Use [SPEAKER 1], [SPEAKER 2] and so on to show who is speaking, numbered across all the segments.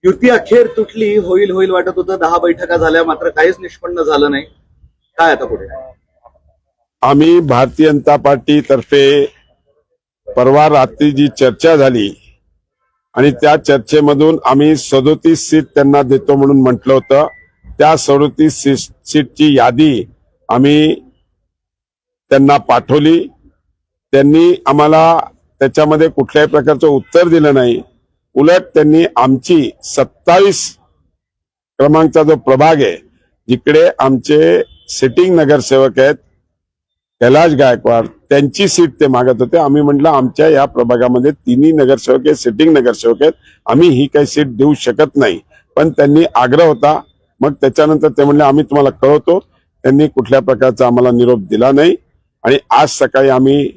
[SPEAKER 1] युती अखेर तुटली, होईल होईल वाटत होतं, 10 बैठका झाल्या, मात्र काहीच निष्पन्न झालं नाही. काय आता पुढे?
[SPEAKER 2] आम्ही भारतीय जनता पार्टी तर्फे परवा रात्री जी चर्चा झाली आणि त्या चर्चेमधून आम्ही 37 सीट त्यांना देतो म्हणून म्हटलं होतं. त्या 37 सीटची यादी आम्ही त्यांना पाठवली. त्यांनी आम्हाला त्याच्यामध्ये कुठल्याही प्रकारचं उत्तर दिलं नाही. उलट त्यांनी आमची 27 क्रमांकचा जो प्रभाग आहे, जिकडे आमचे सिटिंग नगरसेवक आहेत कैलाश गायकवाड, त्यांची सीट ते मागत होते. आम्ही म्हटलं आमच्या या प्रभागामध्ये तिन्ही नगरसेवक आहेत, सिटिंग नगरसेवक आहेत, आम्ही ही काही सीट देऊ शकत नाही. पण त्यांनी आग्रह होता. मग त्याच्यानंतर ते म्हणले आम्ही तुम्हाला कळवतो. त्यांनी कुठल्या प्रकारचा आम्हाला निरोप दिला नाही. आणि आज सकाळी आम्ही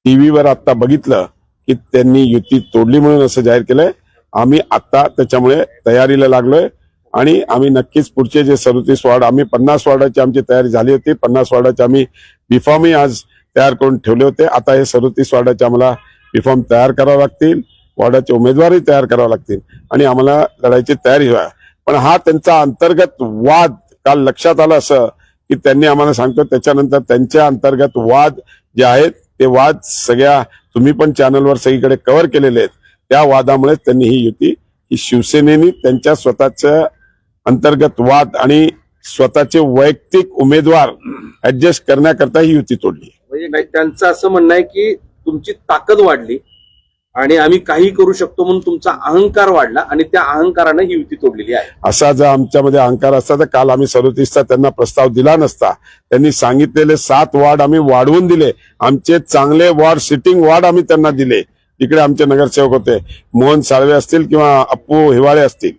[SPEAKER 2] टीव्हीवर आता बघितलं की त्यांनी युती तोडली म्हणून असं जाहीर केलंय. आम्ही आता त्याच्यामुळे तयारीला लागलोय आणि आम्ही नक्कीच पुढचे जे 37 वॉर्ड, आम्ही 50 वॉर्डाची आमची तयारी झाली होती. 50 वॉर्डाचे आम्ही बीफॉर्मही आज तयार करून ठेवले होते. आता हे 37 वॉर्डाचे आम्हाला बीफॉर्म तयार करावे लागतील, वॉर्डाचे उमेदवारही तयार करावे लागतील आणि आम्हाला लढायची तयारी व्हावी. पण हा त्यांचा अंतर्गत वाद काल लक्षात आला असं की त्यांनी आम्हाला सांगतो. त्याच्यानंतर त्यांच्या अंतर्गत वाद जे आहेत ते वाद सगळ्या तुम्ही पण चॅनलवर सगळीकडे कव्हर केलेले आहेत. त्या वादामुळे त्यांनी ही युती, ही शिवसेनेने त्यांच्या स्वतःच्या अंतर्गत वाद आणि स्वतःचे वैयक्तिक उमेदवार ऍडजस्ट करण्याकरता ही युती तोडली.
[SPEAKER 3] म्हणजे त्यांचं असं म्हणणं आहे की तुमची ताकद वाढली आणि आम्ही काही करू शकतो म्हणून तुमचा अहंकार वाढला आणि त्या अहंकाराने ही युती तोडलेली आहे.
[SPEAKER 2] असा जर आमच्यामध्ये अहंकार असता तर काल आम्ही 37चा त्यांना प्रस्ताव दिला नसता. त्यांनी सांगितलेले 7 वॉर्ड आम्ही वाढवून दिले. आमचे चांगले वॉर्ड, सिटिंग वॉर्ड आम्ही त्यांना दिले. तिकडे आमचे नगरसेवक होते, मोहन साळवे असतील किंवा अप्पू हिवाळे असतील.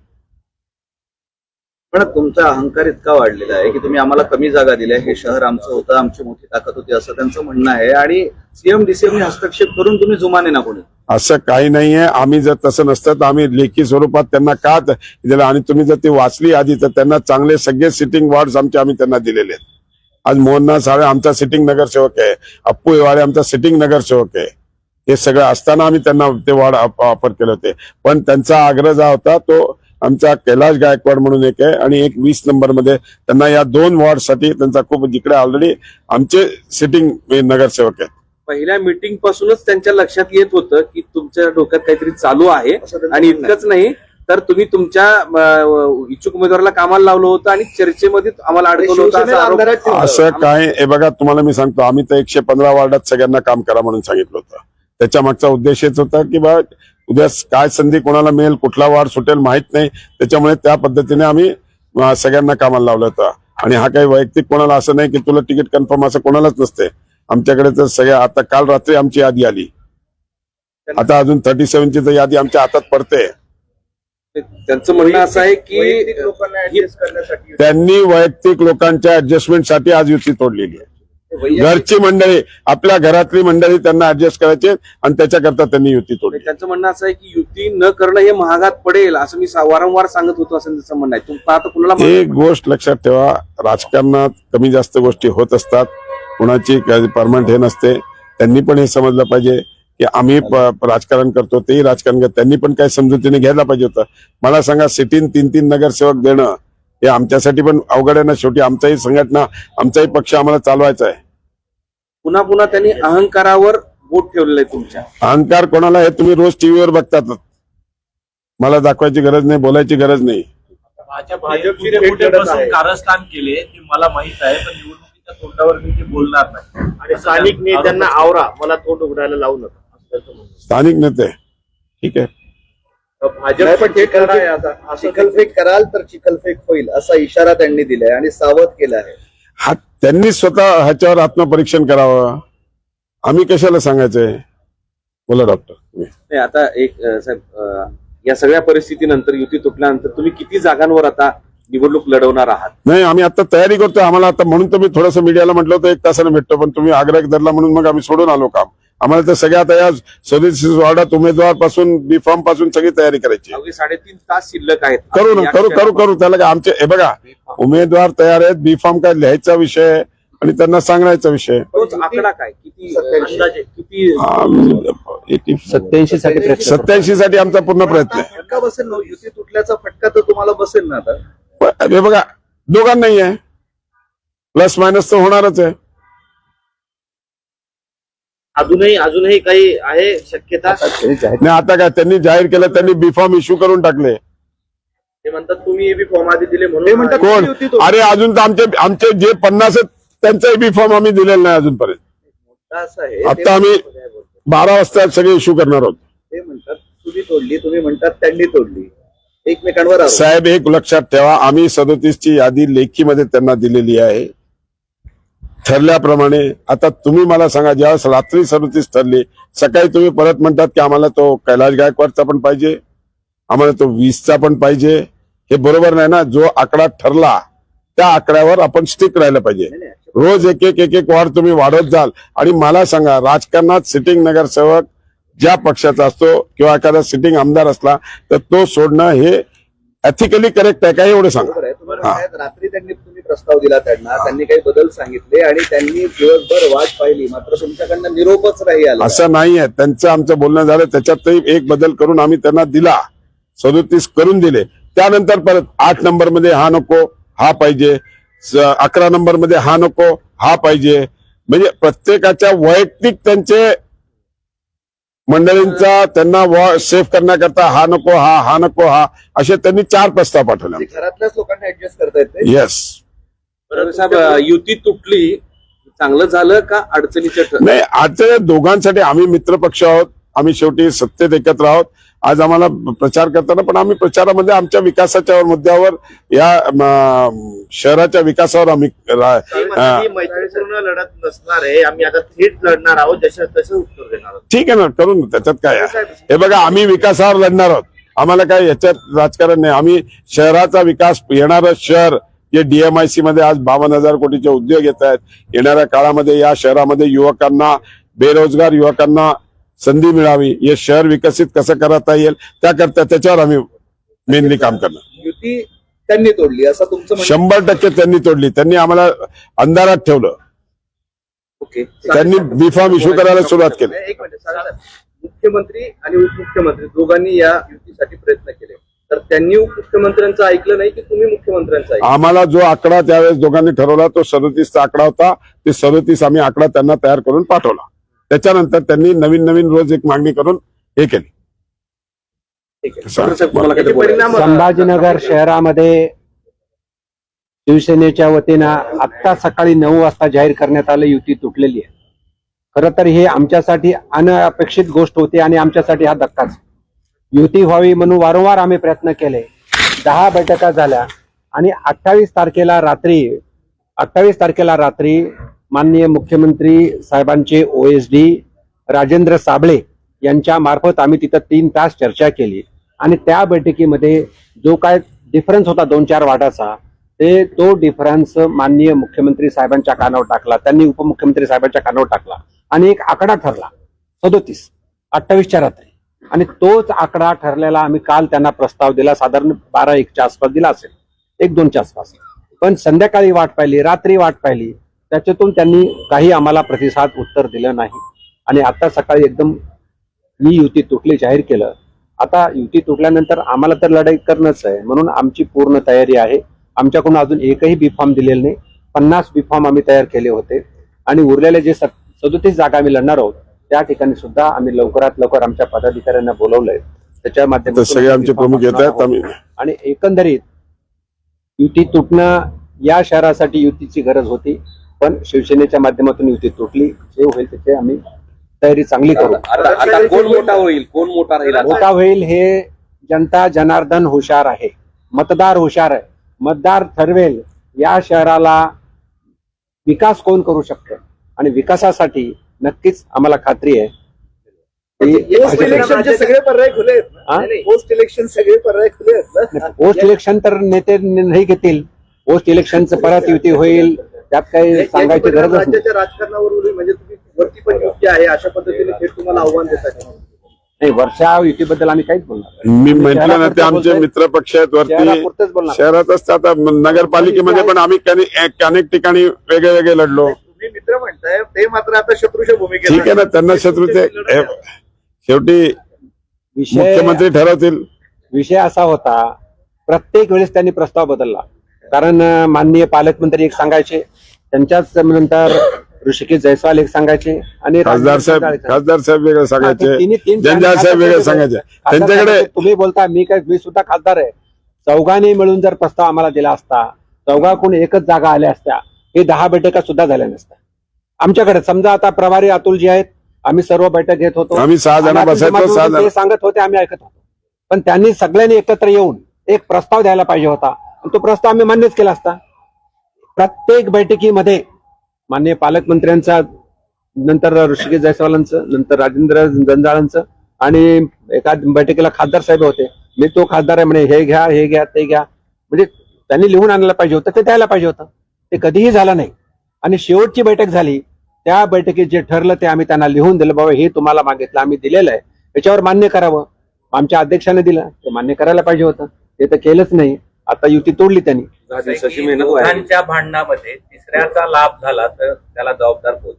[SPEAKER 1] पण तुमचा अहंकार इतका वाढलेला आहे की तुम्ही आम्हाला कमी जागा दिल्या, हे शहर आमचं होतं, आमची मोठी ताकद होती, असं त्यांचं म्हणणं आहे. आणि सीएम डीसीएमने हस्तक्षेप करून तुम्ही जुमाने ना कोणी.
[SPEAKER 2] असं काही नाहीये. आम्ही जर तसं नसतं तर आम्ही लेखी स्वरूपात त्यांना का दिलं, आणि तुम्ही जर ती वाचली आधी तर त्यांना चांगले सगळे सिटिंग वॉर्ड आमचे त्यांना दिलेले आहेत. आज मोहन साळवे आमचा सिटिंग नगरसेवक आहे, अप्पू हिवाळे आमचा सिटिंग नगरसेवक आहे. हे सगळं असताना आम्ही त्यांना ते वॉर्ड ऑफर केले होते. पण त्यांचा आग्रह जो होता तो आमचा कैलाश गायकवाड म्हणून एक आहे आणि एक 20 नंबर मध्ये त्यांना या 2 वॉर्डसाठी त्यांचा खूप, जिकडे ऑलरेडी आमचे सिटिंग नगरसेवक आहेत.
[SPEAKER 3] पहिल्या मीटिंग पासूनच त्यांच्या लक्षात येत होतं की तुमच्या डोक्यात काहीतरी चालू आहे. आणि इतकंच नाही तर तुम्ही तुमच्या इच्छुक उमेदवाराला कामाला लावलं होतं आणि चर्चेमध्ये आम्हाला अडकवलं होतं.
[SPEAKER 2] असं काय, हे बघा तुम्हाला मी सांगतो, आम्ही तर 115 वॉर्डात सगळ्यांना काम करा म्हणून सांगितलं होतं. त्याच्या मागचा उद्देश हेच होता की बा उद्या काय संधी कोणाला मिळेल, कुठला वार्ड सुटेल माहित नाही. त्याच्यामुळे त्या पद्धतीने आम्ही सगळ्यांना कामाला लावलं होतं. आणि हा काही वैयक्तिक कोणाला असं नाही की तुला तिकीट कन्फर्म असं कोणालाच नसते. आमच्याकडे तर सगळ्या, आता काल रात्री आमची यादी आली, आता अजून 37ची तर यादी आमच्या हातात पडते.
[SPEAKER 3] त्यांचं म्हणणं असं आहे की
[SPEAKER 2] त्यांनी वैयक्तिक लोकांच्या ऍडजस्टमेंटसाठी आज युती तोडलेली आहे. घरची मंडळी, आपल्या घरातली मंडळी त्यांना ऍडजस्ट करायचे आणि त्याच्याकरता त्यांनी युती तोडली.
[SPEAKER 3] त्यांचं म्हणणं असं आहे की युती न करणं हे महागात पडेल असं मी वारंवार सांगत होतो, असं त्यांचं म्हणणं आहे. तुम्ही आता कुणाला
[SPEAKER 2] एक गोष्ट लक्षात ठेवा, राजकारणात कमी जास्त गोष्टी होत असतात, कुणाची परमनंट हे नसते. त्यांनी पण हे समजलं पाहिजे की आम्ही राजकारण करतो, तेही राजकारण करतो. त्यांनी पण काही समजुतीने घ्यायला पाहिजे होतं. मला सांगा, सिटीन 3-3 नगरसेवक देणं हे आमच्यासाठी पण अवघड आहे ना. शेवटी आमचाही संघटना, आमचाही पक्ष आम्हाला चालवायचा आहे.
[SPEAKER 3] पुन्हा पुन्हा त्यांनी अहंकारावर बोट ठेवलेलं आहे. तुमच्या
[SPEAKER 2] अहंकार कोणाला हे तुम्ही रोज टीव्हीवर बघतात. मला दाखवायची गरज नाही, बोलायची गरज नाही.
[SPEAKER 4] कारस्थान केले ते मला माहित आहे, पण निवडणुकीच्या तोंडावर मी ते बोलणार नाही.
[SPEAKER 5] आणि स्थानिक नेत्यांना आवरा, मला तोंड उघडायला लावू नका.
[SPEAKER 2] स्थानिक नेते ठीक आहे,
[SPEAKER 1] चिखलफेक कराल तर चिखलफेक होईल असा इशारा त्यांनी दिलाय आणि सावध केला आहे.
[SPEAKER 2] हा त्यांनी स्वतः ह्याच्यावर आत्मपरीक्षण करावं. आम्ही कशाला सांगायचंय. बोला डॉक्टर.
[SPEAKER 3] नाही, आता एक साहेब, या सगळ्या परिस्थितीनंतर, युती तुटल्यानंतर तुम्ही किती जागांवर आता निवडणूक लढवणार आहात?
[SPEAKER 2] नाही, आम्ही आता तयारी करतोय. आम्हाला आता म्हणून तर मी थोडंसं मीडियाला म्हटलं होतं 1 तासाने भेटतो, पण तुम्ही आग्रह धरला म्हणून मग आम्ही सोडून आलो काम. आम्हाला तर सगळ्या आता या 37 वॉर्डात उमेदवार पासून बीफॉर्म पासून सगळी तयारी करायची.
[SPEAKER 3] 3.5 तास शिल्लक आहेत.
[SPEAKER 2] करू त्याला काय आमचे, हे बघा, उमेदवार तयार आहेत, बीफॉर्म काय लिहायचा विषय, आणि त्यांना सांगायचा विषय.
[SPEAKER 3] तोच आकडा काय, किती अंदाजे किती?
[SPEAKER 2] 87 साठी आमचा पूर्ण प्रयत्न आहे.
[SPEAKER 1] फटका बसेल ना, युती तुटल्याचा फटका तर तुम्हाला बसेल ना आता.
[SPEAKER 2] हे बघा, दोघांनाही आहे, प्लस मायनस तर होणारच आहे.
[SPEAKER 5] अजूनही काही आहे शक्यता?
[SPEAKER 2] नाही, आता काय त्यांनी जाहीर केलं, त्यांनी बीफॉर्म इश्यू करून टाकले.
[SPEAKER 5] ते म्हणतात तुम्ही बी फॉर्म आधी दिले
[SPEAKER 1] ते
[SPEAKER 5] म्हणून.
[SPEAKER 1] म्हणतात
[SPEAKER 2] कोण?
[SPEAKER 1] युती तुटली.
[SPEAKER 2] अरे अजून तर आमचे जे 50 आहेत त्यांचाही बीफॉर्म आम्ही दिलेला नाही अजूनपर्यंत.
[SPEAKER 1] असं आहे.
[SPEAKER 2] आता आम्ही 12 वाजता सगळे इश्यू करणार आहोत.
[SPEAKER 1] ते म्हणतात तुम्ही तोडली, तुम्ही म्हणतात त्यांनी तोडली, एकमेकांवर आरोप.
[SPEAKER 2] साहेब, एक लक्षात ठेवा, आम्ही 37 ची यादी लेखीमध्ये त्यांना दिलेली आहे ठरल्याप्रमाणे. आता तुम्ही मला सांगा, ज्यावेळेस रात्री 37 ठरली, सकाळी तुम्ही परत म्हणतात की आम्हाला तो कैलाश गायकवाडचा पण पाहिजे, आम्हाला तो 20चा पण पाहिजे. हे बरोबर नाही ना. जो आकडा ठरला त्या आकड्यावर आपण स्टिक राहिलं पाहिजे. रोज एक एक वाढ तुम्ही वाढवत जाल. आणि मला सांगा, राजकारणात सिटिंग नगरसेवक ज्या पक्षाचा असतो किंवा एखादा सिटिंग आमदार असला तर तो सोडणं हे एथिकली करेक्ट आहे का, एवढं सांगा.
[SPEAKER 1] बरोबर आहे. तुम्हाला म्हणतायत रात्री तुम्ही प्रस्ताव दिला त्यांनी काही बदल सांगितले आणि त्यांनी दिवसभर वाट पाहिली, मात्र तुमच्याकडनं निरोपच नाही आला.
[SPEAKER 2] असं नाहीये. त्यांचं आमचं बोलणं झालं, त्याच्यातही एक बदल करून आम्ही त्यांना दिला, 37 करून दिले. त्यानंतर परत 8 नंबर मध्ये हा नको, हा पाहिजे, 11 नंबर मध्ये हा नको, हा पाहिजे. म्हणजे प्रत्येकाच्या वैयक्तिक त्यांचे मंडळींचा त्यांना सेव्ह करण्याकरता हा नको, हा नको, हा असे त्यांनी 4 प्रस्ताव पाठवले.
[SPEAKER 1] घरातल्याच लोकांना ऍडजस्ट करता येते.
[SPEAKER 2] येस.
[SPEAKER 3] बरं साहेब, युती तुटली, चांगलं झालं का अडचणीच्या
[SPEAKER 2] नाही, आजच्या दोघांसाठी आम्ही मित्रपक्ष आहोत. आम्ही शेवटी सत्तेत एकत्र आहोत. आज आम्हाला प्रचार करताना पण आम्ही प्रचारामध्ये आमच्या विकासाच्या मुद्द्यावर, या शहराच्या विकासावर आम्ही
[SPEAKER 5] मैत्रीपूर्ण लढत नसणार आहे, आम्ही आता थेट लढणार आहोत, जसं तसं उत्तर देणार आहोत.
[SPEAKER 2] ठीक आहे ना, करून त्याच्यात काय आहे. हे बघा, आम्ही विकासावर लढणार आहोत. आम्हाला काय याच्यात राजकारण नाही. आम्ही शहराचा विकास, येणारं शहर जे DMIC मध्ये आज 52,000 कोटीचे उद्योग येत आहेत, येणाऱ्या काळामध्ये या शहरामध्ये युवकांना, बेरोजगार युवकांना संधी मिळावी, हे शहर विकसित कसं करता येईल त्याकरता, त्याच्यावर आम्ही मेनली काम करणार.
[SPEAKER 1] युती त्यांनी तोडली असं तुमचं म्हणणं?
[SPEAKER 2] 100% त्यांनी तोडली. त्यांनी आम्हाला अंधारात ठेवलं.
[SPEAKER 1] ओके.
[SPEAKER 2] त्यांनी बीफॉर्म इश्यू करायला सुरुवात केली.
[SPEAKER 1] एक मिनिट सांगा साहेब. मुख्यमंत्री आणि उपमुख्यमंत्री दोघांनी या युतीसाठी प्रयत्न केले, तर त्यांनी उपमुख्यमंत्र्यांचं ऐकलं नाही की तुम्ही मुख्यमंत्र्यांचं ऐकलं?
[SPEAKER 2] आम्हाला जो आकडा त्यावेळेस दोघांनी ठरवला तो 37चा आकडा होता. ते 37 आम्ही आकडा त्यांना तयार करून पाठवला. त्याच्यानंतर त्यांनी नवीन रोज एक मागणी करून हे केली.
[SPEAKER 1] ठीक आहे.
[SPEAKER 3] किती परिणाम
[SPEAKER 6] संभाजीनगर शहरामध्ये शिवसेनेच्या वतीनं आत्ता सकाळी 9 वाजता जाहीर करण्यात आलं युती तुटलेली आहे. खरं तर हे आमच्यासाठी अनपेक्षित गोष्ट होती आणि आमच्यासाठी हा धक्काच. युती व्हावी म्हणून वारंवार आम्ही प्रयत्न केले, 10 बैठका झाल्या आणि 28 तारखेला रात्री माननीय मुख्यमंत्री साहेबांचे OSD राजेंद्र साबळे यांच्या मार्फत आम्ही तिथं 3 तास चर्चा केली आणि त्या बैठकीमध्ये जो काय डिफरन्स होता 2-4 वाटाचा, तो डिफरन्स माननीय मुख्यमंत्री साहेबांच्या कानावर टाकला, त्यांनी उपमुख्यमंत्री साहेबांच्या कानावर टाकला आणि एक आकडा ठरला 37, 28च्या रात्री. आणि तोच आकडा ठरलेला आम्ही काल त्यांना प्रस्ताव दिला, साधारण 12-1च्या आसपास दिला असेल, 1-2च्या आसपास. पण संध्याकाळी वाट पाहिली, रात्री वाट पाहिली, त्याच्यातून त्यांनी काही आम्हाला प्रतिसाद उत्तर दिलं नाही. आणि आता सकाळी एकदम ही युती तुटली जाहीर केलं. आता युती तुटल्यानंतर आम्हाला तर लढाई करणंच आहे, म्हणून आमची पूर्ण तयारी आहे. आमच्याकडून अजून एकही बीफॉर्म दिलेलं नाही. 50 बीफॉर्म आम्ही तयार केले होते आणि उरलेले जे 37 जागा आम्ही लढणार आहोत त्या ठिकाणी सुद्धा आम्ही लवकरात लवकर आमच्या पदाधिकाऱ्यांना बोलवलंय. त्याच्या माध्यमातून
[SPEAKER 2] सगळे आमचे प्रमुख येत आहेत. आम्ही
[SPEAKER 6] आणि एकंदरीत युती तुटणं या शहरासाठी युतीची गरज होती, पण शिवसेनेच्या माध्यमातून युती तुटली. जे होईल त्याची आम्ही तयारी चांगली करू.
[SPEAKER 3] आता कोण मोठा होईल, कोण मोठा राहील?
[SPEAKER 6] मोठा होईल हे जनता जनार्दन हुशार आहे, मतदार हुशार आहे. मतदार ठरवेल या शहराला विकास कोण करू शकतं आणि विकासासाठी नक्कीच आम्हाला खात्री आहे.
[SPEAKER 1] पोस्ट इलेक्शनचे सगळे पर्याय खुले आहेत ना? पोस्ट इलेक्शन सगळे पर्याय खुले आहेत ना?
[SPEAKER 6] पोस्ट इलेक्शन तर नेते नाही घेतील. पोस्ट इलेक्शनचं परत युती होईल, त्यात काही सांगायची गरज नाही.
[SPEAKER 1] राज्याच्या राजकारणावर म्हणजे तुम्ही वरती पण युती आहे अशा पद्धतीने थेट तुम्हाला आव्हान देतात.
[SPEAKER 6] नाही, वर्षा युतीबद्दल आम्ही काहीच बोलणार नाही.
[SPEAKER 2] मी म्हटलं ना ते
[SPEAKER 6] शहरापुरतं
[SPEAKER 2] आमचे
[SPEAKER 6] बोलतोय.
[SPEAKER 2] मित्र पक्ष आहेत वरती
[SPEAKER 6] शहरापुरतंच बोलणार.
[SPEAKER 2] शहरात असतात आता नगरपालिकेमध्ये पण आम्ही अनेक ठिकाणी वेगळे वेगळे लढलो.
[SPEAKER 5] तुम्ही मित्र म्हणताय ते मात्र आता शत्रूच्या भूमिकेत
[SPEAKER 2] ठीक आहे ना, त्यांना शत्रूचे शेवटी मुख्यमंत्री ठरवतील.
[SPEAKER 6] विषय असा होता, प्रत्येक वेळेस त्यांनी प्रस्ताव बदलला. कारण माननीय पालकमंत्री एक सांगायचे, त्यांच्याच नंतर ऋषिकेश जयस्वाल एक सांगायचे आणि
[SPEAKER 2] खासदार साहेब वेगळे सांगायचे,
[SPEAKER 6] तीन
[SPEAKER 2] जंजाळ साहेब वेगळे सांगायचे. त्यांच्याकडे
[SPEAKER 6] तुम्ही बोलता मी सुद्धा खासदार आहे. चौघांनी मिळून जर प्रस्ताव आम्हाला दिला असता, चौघाकडून एकच जागा आल्या असत्या, हे 10 बैठका सुद्धा झाल्या नसत्या आमच्याकडे. समजा आता प्रभारी अतुलजी आहेत, आम्ही सर्व बैठक घेत होतो,
[SPEAKER 2] आम्ही 6 जण बसायचो, 6 जण
[SPEAKER 6] ते सांगत होते, आम्ही ऐकत होतो. पण त्यांनी सगळ्यांनी एकत्र येऊन एक प्रस्ताव द्यायला पाहिजे होता, आणि तो प्रस्ताव आम्ही मान्यच केला असता. प्रत्येक बैठकीमध्ये माननीय पालकमंत्र्यांचा, नंतर ऋषिकेश जयस्वालांचं, नंतर राजेंद्र जंजाळांचं, आणि एका बैठकीला खासदार साहेब होते. मी तो खासदार आहे म्हणे, हे घ्या हे घ्या ते घ्या. म्हणजे त्यांनी लिहून आणायला पाहिजे होतं, ते द्यायला पाहिजे होतं. ते कधीही झालं नाही. आणि शेवटची बैठक झाली, त्या बैठकीत जे ठरलं ते आम्ही त्यांना लिहून दिलं, बाबा हे तुम्हाला मागितलं, आम्ही दिलेलं आहे, याच्यावर मान्य करावं. आमच्या अध्यक्षाने दिलं, ते मान्य करायला पाहिजे होतं, ते तर केलंच नाही. आता युती तोडली त्यांनी.
[SPEAKER 3] 10 दिवसाची मेहनत वाया.
[SPEAKER 4] दोघांच्या भांडणामध्ये तिसऱ्याचा लाभ झाला तर त्याला जबाबदार कोण?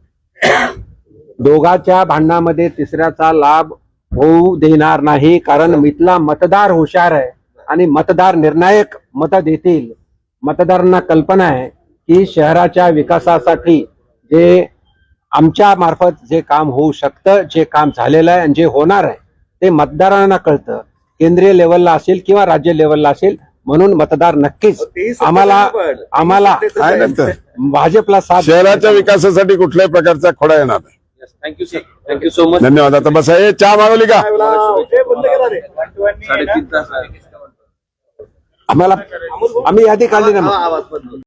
[SPEAKER 6] दोघांच्या भांडणामध्ये तिसऱ्याचा लाभ होऊ देणार नाही, कारण इथला मतदार हुशार आहे आणि मतदार निर्णायक मतं देतील. मतदारांना कल्पना आहे की शहराच्या विकासासाठी जे आमच्या मार्फत जे काम होऊ शकतं, जे काम झालेलं आहे आणि जे होणार आहे, ते मतदारांना कळतं. केंद्रीय लेवलला असेल किंवा राज्य लेवलला असेल, म्हणून मतदार नक्कीच आम्हाला
[SPEAKER 2] काय नंतर
[SPEAKER 6] भाजपला साथ.
[SPEAKER 2] शहराच्या विकासासाठी कुठल्याही प्रकारचा खोडा येणार नाही.
[SPEAKER 3] Thank you sir, thank you so much.
[SPEAKER 2] धन्यवाद. आता बसा. हे चहा मागवली का?
[SPEAKER 5] बंद केला रे.
[SPEAKER 3] 3.5 तास
[SPEAKER 6] आम्हाला आम्ही यादी काढली ना.
[SPEAKER 5] आवाज बंद.